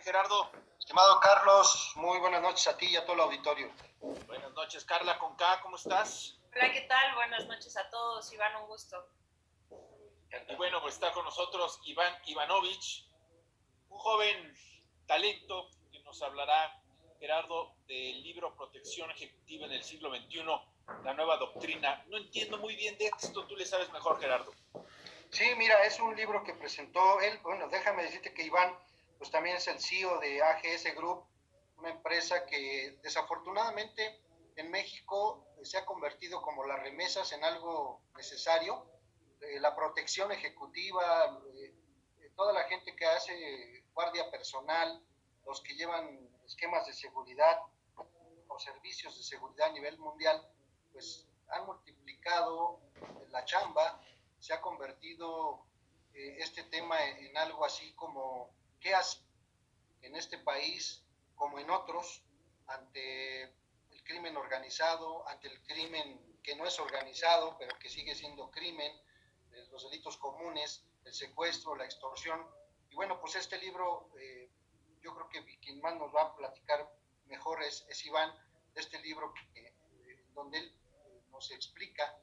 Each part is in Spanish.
Gerardo? Estimado Carlos, muy buenas noches a ti y a todo el auditorio. Buenas noches, Carla con K, ¿cómo estás? Hola, ¿qué tal? Buenas noches a todos. Iván, un gusto. Y bueno, pues está con nosotros Iván Ivanovich, un joven talento que nos hablará, Gerardo, del libro Protección Ejecutiva en el siglo XXI, la nueva doctrina. No entiendo muy bien de esto, tú le sabes mejor, Gerardo. Sí, mira, es un libro que presentó él. Bueno, déjame decirte que Iván, pues también es el CEO de AGS Group, una empresa que desafortunadamente en México se ha convertido como las remesas en algo necesario. La protección ejecutiva, toda la gente que hace guardia personal, los que llevan esquemas de seguridad o servicios de seguridad a nivel mundial, pues han multiplicado la chamba, se ha convertido este tema en algo así como qué hacer en este país como en otros ante el crimen organizado, ante el crimen que no es organizado pero que sigue siendo crimen, los delitos comunes, el secuestro, la extorsión. Y bueno, pues este libro, yo creo que quien más nos va a platicar mejor es Iván, de este libro donde él nos explica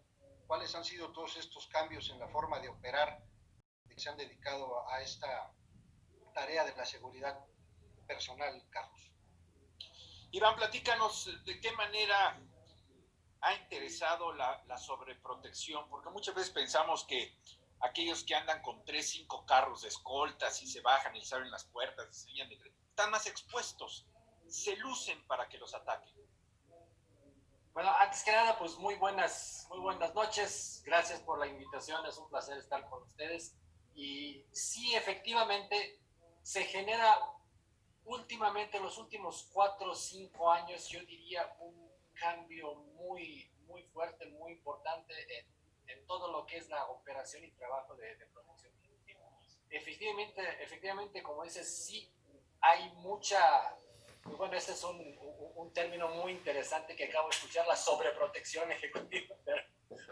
cuáles han sido todos estos cambios en la forma de operar que se han dedicado a esta tarea de la seguridad personal, Carlos. Iván, platícanos de qué manera ha interesado la sobreprotección, porque muchas veces pensamos que aquellos que andan con 3, 5 carros de escoltas y se bajan y les abren las puertas, enseñan están más expuestos, se lucen para que los ataquen. Bueno, antes que nada, pues muy buenas noches. Gracias por la invitación, es un placer estar con ustedes. Y sí, efectivamente, se genera últimamente, en los últimos 4 o 5 años, yo diría un cambio muy fuerte, muy importante en todo lo que es la operación y trabajo de protección ejecutiva. Efectivamente, como dices, sí hay mucha... Bueno, este es un término muy interesante que acabo de escuchar, la sobreprotección ejecutiva, pero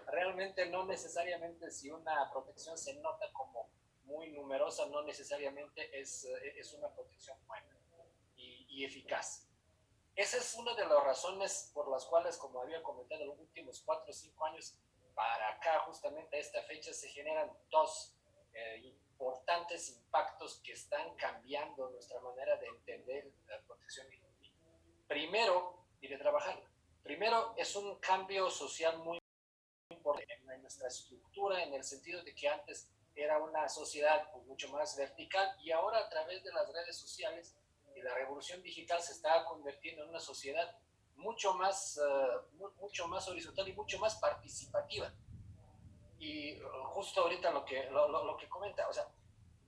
realmente no necesariamente si una protección se nota como muy numerosa, no necesariamente es una protección buena y eficaz. Esa es una de las razones por las cuales, como había comentado, en los últimos 4 o 5 años para acá, justamente a esta fecha, se generan dos importantes impactos que están cambiando nuestra manera de entender la protección ejecutiva. Primero, y de trabajar. Primero, es un cambio social muy importante en nuestra estructura, en el sentido de que antes era una sociedad mucho más vertical y ahora a través de las redes sociales y la revolución digital se está convirtiendo en una sociedad mucho más horizontal y mucho más participativa. Y justo ahorita lo que comenta, o sea,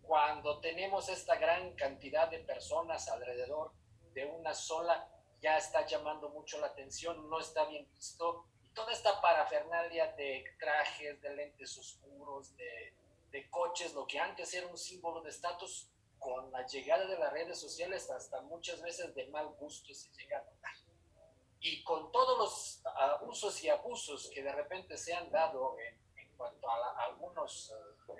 cuando tenemos esta gran cantidad de personas alrededor de una sola, ya está llamando mucho la atención, no está bien visto, y toda esta parafernalia de trajes, de lentes oscuros, de coches, lo que antes era un símbolo de estatus, con la llegada de las redes sociales hasta muchas veces de mal gusto se llega a notar. Y con todos los usos y abusos que de repente se han dado en cuanto a algunos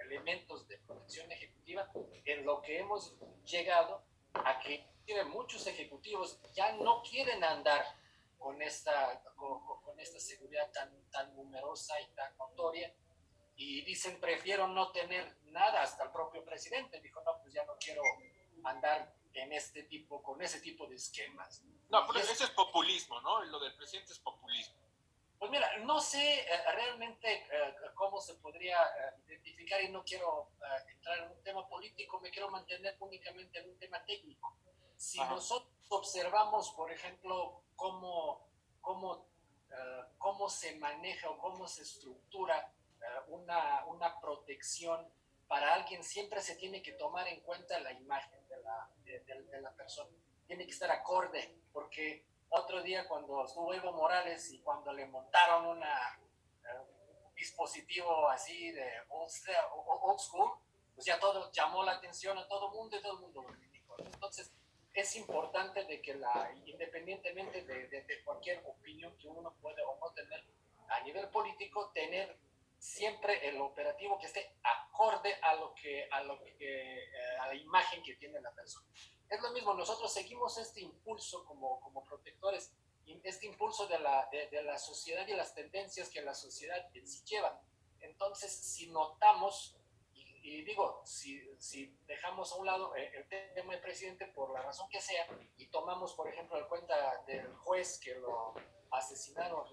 elementos de protección ejecutiva, en lo que hemos llegado a que muchos ejecutivos ya no quieren andar con esta seguridad tan numerosa y tan notoria, y dicen, prefiero no tener nada. Hasta el propio presidente dijo, no, pues ya no quiero andar con ese tipo de esquemas. No, pero eso es populismo, ¿no? Lo del presidente es populismo. Pues mira, no sé realmente cómo se podría identificar, y no quiero entrar en un tema político, me quiero mantener únicamente en un tema técnico. Si nosotros observamos, por ejemplo, cómo se maneja o cómo se estructura una protección para alguien, siempre se tiene que tomar en cuenta la imagen de la persona. Tiene que estar acorde, porque otro día cuando estuvo Evo Morales y cuando le montaron un dispositivo así de old school, pues ya todo llamó la atención a todo mundo y todo el mundo lo criticó. Entonces es importante de que independientemente de cualquier opinión que uno puede o no tener a nivel político, tener siempre el operativo que esté acorde a la imagen que tiene la persona. es lo mismo, nosotros seguimos este impulso como protectores, este impulso de la sociedad y las tendencias que la sociedad en sí lleva. Entonces, si notamos, y digo, si dejamos a un lado el tema del presidente por la razón que sea, y tomamos, por ejemplo, en cuenta del juez que lo asesinaron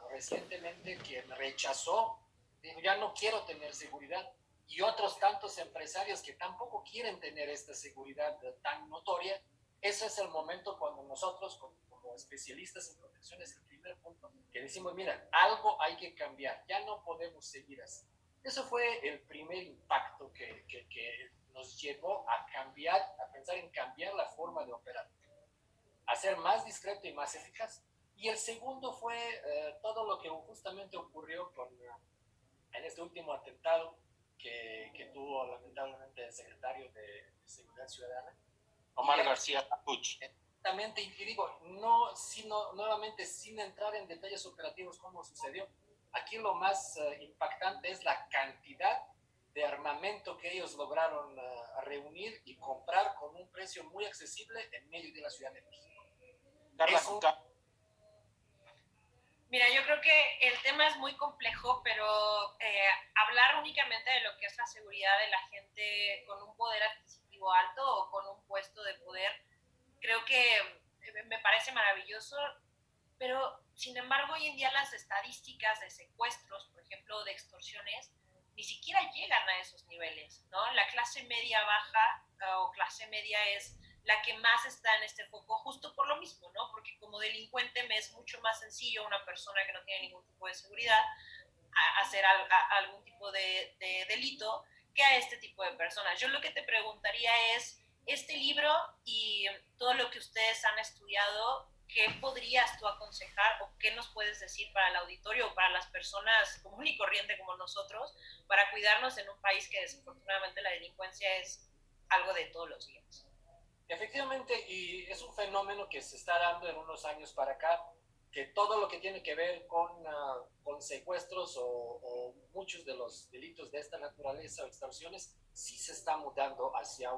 recientemente, quien rechazó, dijo, ya no quiero tener seguridad, y otros tantos empresarios que tampoco quieren tener esta seguridad tan notoria, ese es el momento cuando nosotros, como especialistas en protección, es el primer punto que decimos, mira, algo hay que cambiar, ya no podemos seguir así. Eso fue el primer impacto que nos llevó a cambiar, a pensar en cambiar la forma de operar, a ser más discreto y más eficaz. Y el segundo fue todo lo que justamente ocurrió en este último atentado que tuvo lamentablemente el secretario de Seguridad Ciudadana, Omar García Puch. Exactamente, y digo, nuevamente sin entrar en detalles operativos cómo sucedió, aquí lo más impactante es la cantidad de armamento que ellos lograron reunir y comprar con un precio muy accesible en medio de la Ciudad de México. Carla, Mira, yo creo que el tema es muy complejo, pero hablar únicamente de lo que es la seguridad de la gente con un poder adquisitivo alto o con un puesto de poder, creo que me parece maravilloso, pero sin embargo hoy en día las estadísticas de secuestros, por ejemplo, de extorsiones, ni siquiera llegan a esos niveles, ¿no? La clase media baja o clase media es la que más está en este foco, justo por lo mismo, ¿no? Porque como delincuente me es mucho más sencillo una persona que no tiene ningún tipo de seguridad hacer algún tipo de delito que a este tipo de personas. Yo lo que te preguntaría es, este libro y todo lo que ustedes han estudiado, ¿qué podrías tú aconsejar o qué nos puedes decir para el auditorio o para las personas común y corriente como nosotros para cuidarnos en un país que desafortunadamente la delincuencia es algo de todos los días? Efectivamente, y es un fenómeno que se está dando en unos años para acá, que todo lo que tiene que ver con secuestros o muchos de los delitos de esta naturaleza o extorsiones, sí se está mudando hacia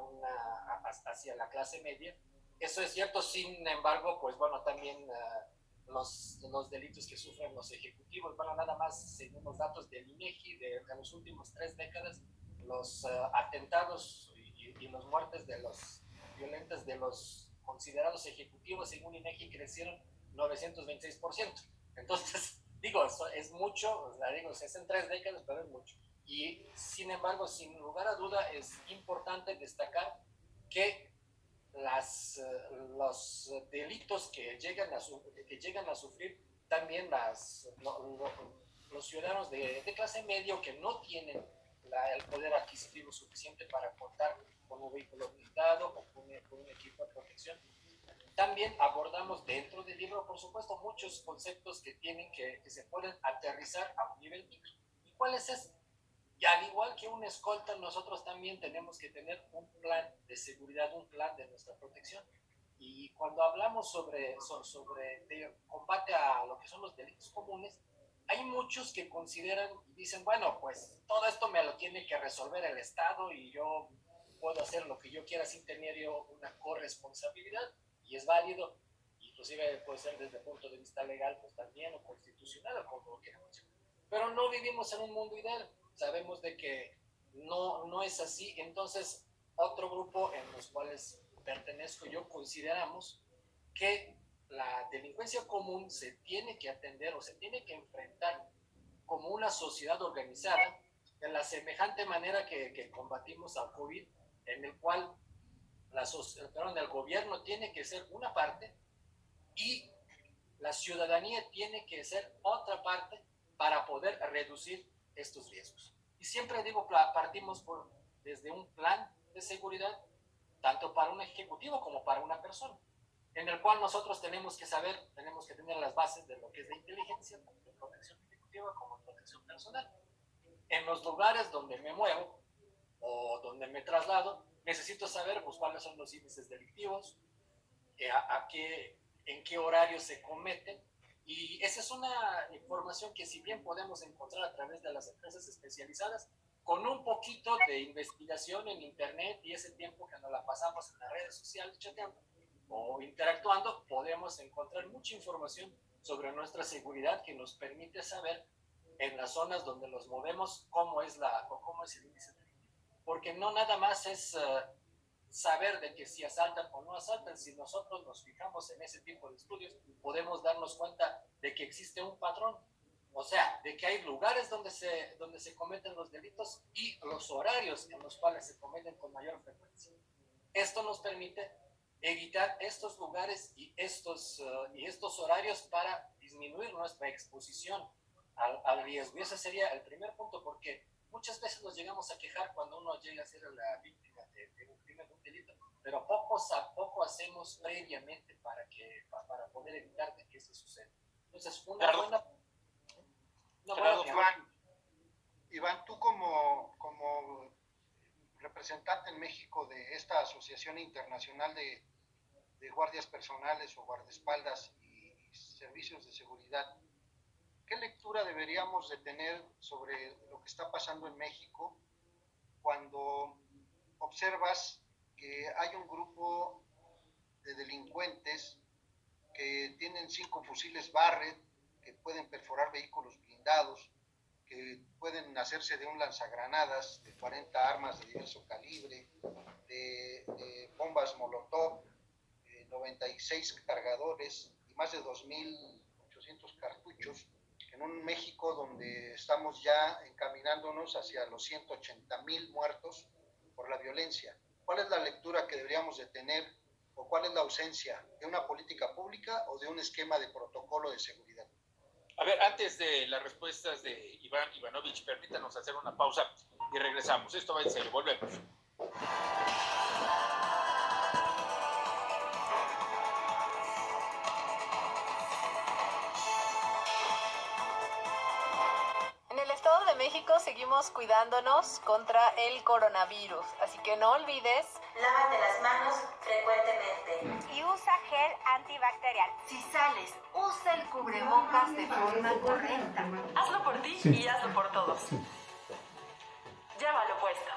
la clase media. Eso es cierto, sin embargo, pues bueno, también los delitos que sufren los ejecutivos, bueno, nada más según los datos del INEGI de los últimos 3 décadas, los atentados y las muertes de los violentas de los considerados ejecutivos según INEGI crecieron 926%. Entonces, digo, eso es mucho, o sea, digo, es en 3 décadas, pero es mucho. Y sin embargo, sin lugar a duda, es importante destacar que los delitos que llegan a sufrir también los ciudadanos de clase media que no tienen el poder adquisitivo suficiente para contar con un vehículo blindado o con un equipo de protección. También abordamos dentro del libro, por supuesto, muchos conceptos que se pueden aterrizar a un nivel micro. ¿Y cuál es ese? Y al igual que un escolta, nosotros también tenemos que tener un plan de seguridad, un plan de nuestra protección. Y cuando hablamos sobre combate a lo que son los delitos comunes, hay muchos que consideran y dicen, bueno, pues todo esto me lo tiene que resolver el Estado y yo puedo hacer lo que yo quiera sin tener yo una corresponsabilidad, y es válido, inclusive puede ser desde el punto de vista legal, pues también, o constitucional, o como lo queramos. Pero no vivimos en un mundo ideal, sabemos de que no es así. Entonces, otro grupo en los cuales pertenezco yo consideramos que la delincuencia común se tiene que atender o se tiene que enfrentar como una sociedad organizada, de la semejante manera que combatimos al COVID, en el cual el gobierno tiene que ser una parte y la ciudadanía tiene que ser otra parte para poder reducir estos riesgos. Y siempre digo, partimos desde un plan de seguridad, tanto para un ejecutivo como para una persona, en el cual nosotros tenemos que tener las bases de lo que es la inteligencia, tanto de protección ejecutiva como de protección personal. En los lugares donde me muevo o donde me traslado, necesito saber pues, cuáles son los índices delictivos, en qué horario se cometen. Y esa es una información que si bien podemos encontrar a través de las empresas especializadas, con un poquito de investigación en internet y ese tiempo que nos la pasamos en las redes sociales chateando o interactuando, podemos encontrar mucha información sobre nuestra seguridad que nos permite saber en las zonas donde nos movemos cómo es el índice delictivo. Porque no nada más es saber de que si asaltan o no asaltan. Si nosotros nos fijamos en ese tipo de estudios, podemos darnos cuenta de que existe un patrón. O sea, de que hay lugares donde se cometen los delitos y los horarios en los cuales se cometen con mayor frecuencia. Esto nos permite evitar estos lugares y estos horarios para disminuir nuestra exposición al riesgo. Y ese sería el primer punto, porque muchas veces nos llegamos a quejar cuando uno llega a ser la víctima de un crimen, de un delito, pero poco hacemos previamente para poder evitar de que eso suceda. Entonces, Iván, tú como representante en México de esta Asociación Internacional de Guardias Personales o Guardaespaldas y Servicios de Seguridad, ¿qué lectura deberíamos de tener sobre lo que está pasando en México cuando observas que hay un grupo de delincuentes que tienen 5 fusiles Barrett, que pueden perforar vehículos blindados, que pueden hacerse de un lanzagranadas, de 40 armas de diverso calibre, de bombas Molotov, 96 cargadores y más de 2.800 cartuchos, en un México donde estamos ya encaminándonos hacia los 180,000 muertos por la violencia. ¿Cuál es la lectura que deberíamos de tener o cuál es la ausencia de una política pública o de un esquema de protocolo de seguridad? A ver, antes de las respuestas de Iván Ivanovich, permítanos hacer una pausa y regresamos. Esto va en serio, volvemos. En el Estado de México seguimos cuidándonos contra el coronavirus, así que no olvides lávate las manos frecuentemente y usa gel antibacterial. Si sales, usa el cubrebocas de forma correcta. Hazlo por ti y hazlo por todos. Llévalo puesto.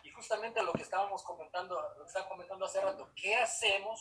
Y justamente lo que estaba comentando hace rato, ¿qué hacemos